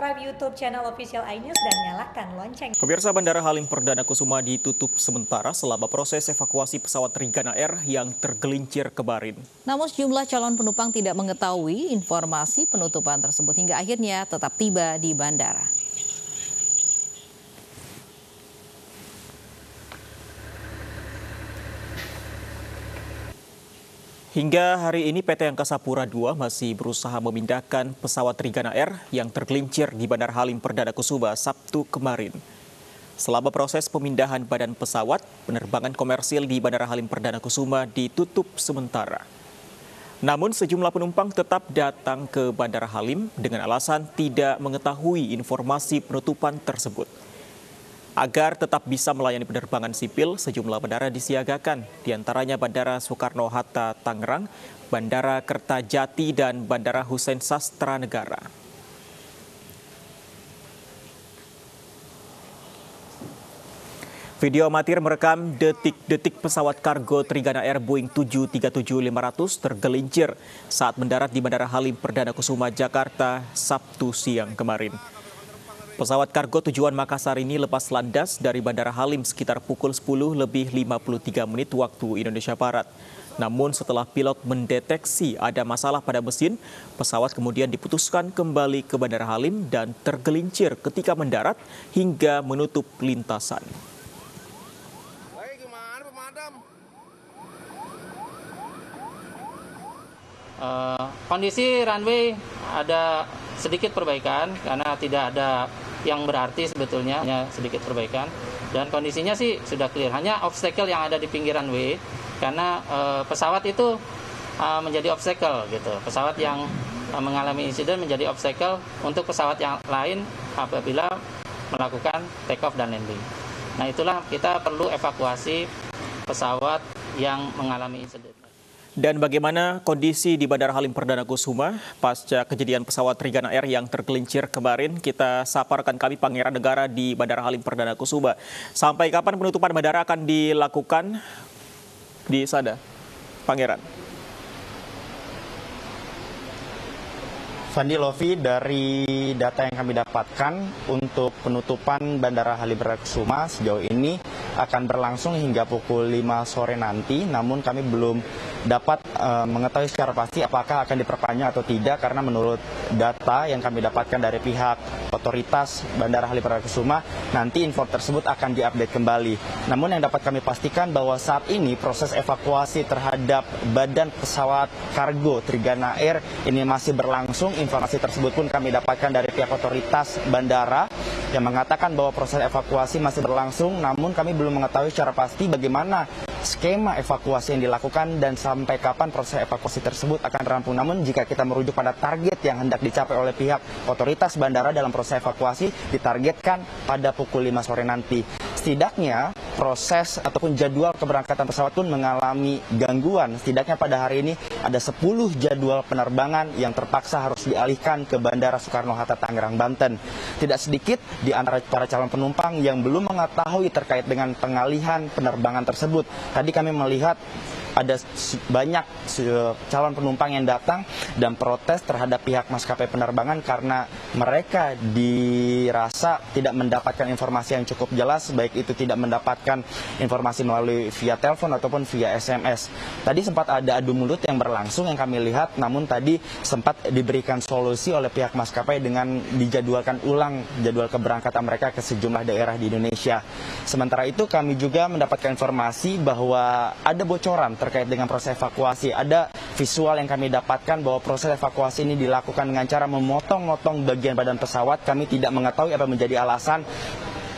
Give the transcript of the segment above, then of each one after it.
subscribe YouTube channel Official iNews dan nyalakan lonceng. Pemirsa, Bandara Halim Perdana Kusuma ditutup sementara selama proses evakuasi pesawat Trigana Air yang tergelincir kemarin. Namun sejumlah calon penumpang tidak mengetahui informasi penutupan tersebut hingga akhirnya tetap tiba di bandara. Hingga hari ini PT Angkasa Pura II masih berusaha memindahkan pesawat Trigana Air yang tergelincir di Bandara Halim Perdana Kusuma Sabtu kemarin. Selama proses pemindahan badan pesawat, penerbangan komersil di Bandara Halim Perdana Kusuma ditutup sementara. Namun sejumlah penumpang tetap datang ke Bandara Halim dengan alasan tidak mengetahui informasi penutupan tersebut. Agar tetap bisa melayani penerbangan sipil, sejumlah bandara disiagakan, diantaranya Bandara Soekarno-Hatta Tangerang, Bandara Kertajati, dan Bandara Hussein Sastra Negara. Video amatir merekam detik-detik pesawat kargo Trigana Air Boeing 737-500 tergelincir saat mendarat di Bandara Halim Perdana Kusuma, Jakarta, Sabtu siang kemarin. Pesawat kargo tujuan Makassar ini lepas landas dari Bandara Halim sekitar pukul 10:53 waktu Indonesia Barat. Namun setelah pilot mendeteksi ada masalah pada mesin, pesawat kemudian diputuskan kembali ke Bandara Halim dan tergelincir ketika mendarat hingga menutup lintasan. Kondisi runway ada sedikit perbaikan karena tidak ada yang berarti sebetulnya, hanya sedikit perbaikan, dan kondisinya sih sudah clear, hanya obstacle yang ada di pinggir runway karena pesawat itu menjadi obstacle gitu, pesawat yang mengalami insiden menjadi obstacle untuk pesawat yang lain apabila melakukan take off dan landing. Nah, itulah kita perlu evakuasi pesawat yang mengalami insiden. Dan bagaimana kondisi di Bandara Halim Perdana Kusuma pasca kejadian pesawat Trigana Air yang tergelincir kemarin? Kita sapa rekan kami Pangeran Negara di Bandara Halim Perdana Kusuma. Sampai kapan penutupan bandara akan dilakukan di sana, Pangeran? Fandi, Lovi, dari data yang kami dapatkan untuk penutupan Bandara Halim Perdana Kusuma sejauh ini akan berlangsung hingga pukul 5 sore nanti, namun kami belum dapat mengetahui secara pasti apakah akan diperpanjang atau tidak, karena menurut data yang kami dapatkan dari pihak otoritas Bandara Halim Perdana Kusuma, nanti info tersebut akan diupdate kembali. Namun yang dapat kami pastikan bahwa saat ini proses evakuasi terhadap badan pesawat kargo Trigana Air ini masih berlangsung. Informasi tersebut pun kami dapatkan dari pihak otoritas bandara yang mengatakan bahwa proses evakuasi masih berlangsung, namun kami belum mengetahui secara pasti bagaimana skema evakuasi yang dilakukan dan sampai kapan proses evakuasi tersebut akan rampung. Namun jika kita merujuk pada target yang hendak dicapai oleh pihak otoritas bandara dalam proses evakuasi, ditargetkan pada pukul 5 sore nanti. Setidaknya proses ataupun jadwal keberangkatan pesawat pun mengalami gangguan. Setidaknya pada hari ini ada 10 jadwal penerbangan yang terpaksa harus dialihkan ke Bandara Soekarno-Hatta Tangerang, Banten. Tidak sedikit di antara para calon penumpang yang belum mengetahui terkait dengan pengalihan penerbangan tersebut. Tadi kami melihat ada banyak calon penumpang yang datang dan protes terhadap pihak maskapai penerbangan karena mereka dirasa tidak mendapatkan informasi yang cukup jelas, baik itu tidak mendapatkan informasi melalui via telepon ataupun via SMS. Tadi sempat ada adu mulut yang berlangsung yang kami lihat, namun tadi sempat diberikan solusi oleh pihak maskapai dengan dijadwalkan ulang jadwal keberangkatan mereka ke sejumlah daerah di Indonesia. Sementara itu kami juga mendapatkan informasi bahwa ada bocoran terkait dengan proses evakuasi. Ada visual yang kami dapatkan bahwa proses evakuasi ini dilakukan dengan cara memotong-motong bagian badan pesawat. Kami tidak mengetahui apa menjadi alasan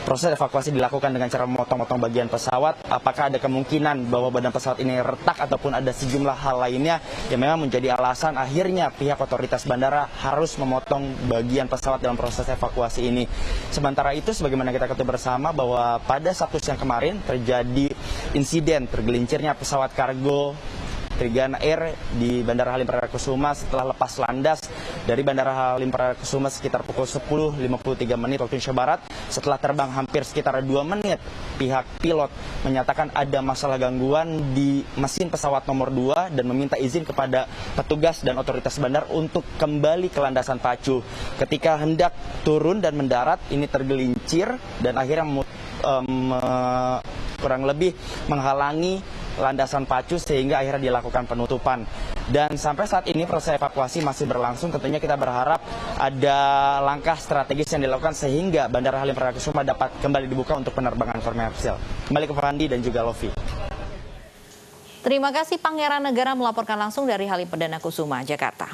proses evakuasi dilakukan dengan cara memotong-motong bagian pesawat. Apakah ada kemungkinan bahwa badan pesawat ini retak ataupun ada sejumlah hal lainnya yang memang menjadi alasan akhirnya pihak otoritas bandara harus memotong bagian pesawat dalam proses evakuasi ini. Sementara itu, sebagaimana kita ketahui bersama bahwa pada Sabtu siang kemarin terjadi insiden tergelincirnya pesawat kargo Trigana Air di Bandara Halim Perdana Kusuma setelah lepas landas dari Bandara Halim Perdana Kusuma sekitar pukul 10.53 waktu Indonesia Barat. Setelah terbang hampir sekitar 2 menit, pihak pilot menyatakan ada masalah gangguan di mesin pesawat nomor 2 dan meminta izin kepada petugas dan otoritas bandar untuk kembali ke landasan pacu. Ketika hendak turun dan mendarat, ini tergelincir dan akhirnya kurang lebih menghalangi landasan pacu sehingga akhirnya dilakukan penutupan. Dan sampai saat ini proses evakuasi masih berlangsung. Tentunya kita berharap ada langkah strategis yang dilakukan sehingga Bandara Halim Perdana Kusuma dapat kembali dibuka untuk penerbangan komersial. Kembali ke Fandi dan juga Lofi. Terima kasih Pangeran Negara melaporkan langsung dari Halim Perdana Kusuma, Jakarta.